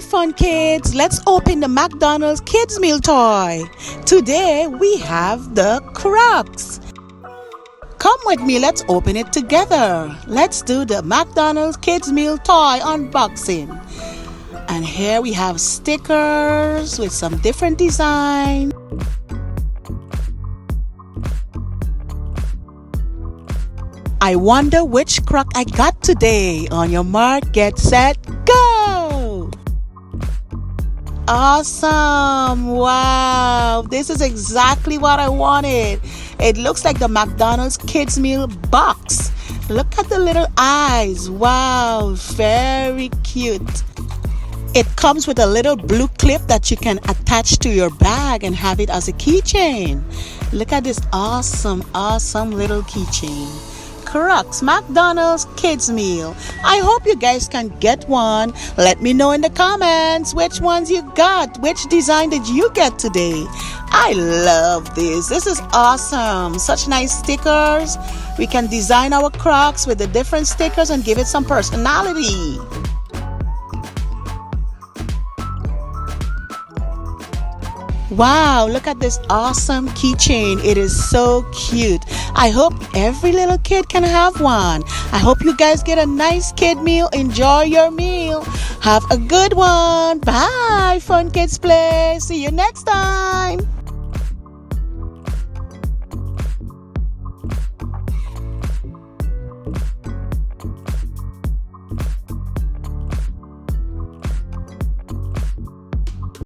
fun kids, let's open the McDonald's kids meal toy. Today we have the Crocs. Come with me, let's open it together. Let's do the McDonald's kids meal toy unboxing. And here we have stickers with some different design. I wonder which Croc I got today. On your mark, get set, go! Awesome! Wow! This is exactly what I wanted. It looks like the McDonald's kids meal box. Look at the little eyes. Wow! Very cute. It comes with a little blue clip that you can attach to your bag and have it as a keychain. Look at this awesome little keychain. Crocs McDonald's kids meal. I hope you guys can get one. Let me know in the comments which ones you got. Which design did you get today? I love this. This is awesome. Such nice stickers. We can design our Crocs with the different stickers and give it some personality. Wow, look at this awesome keychain. It is so cute. I hope every little kid can have one. I hope you guys get a nice kid meal. Enjoy your meal. Have a good one. Bye, Fun Kids Play. See you next time.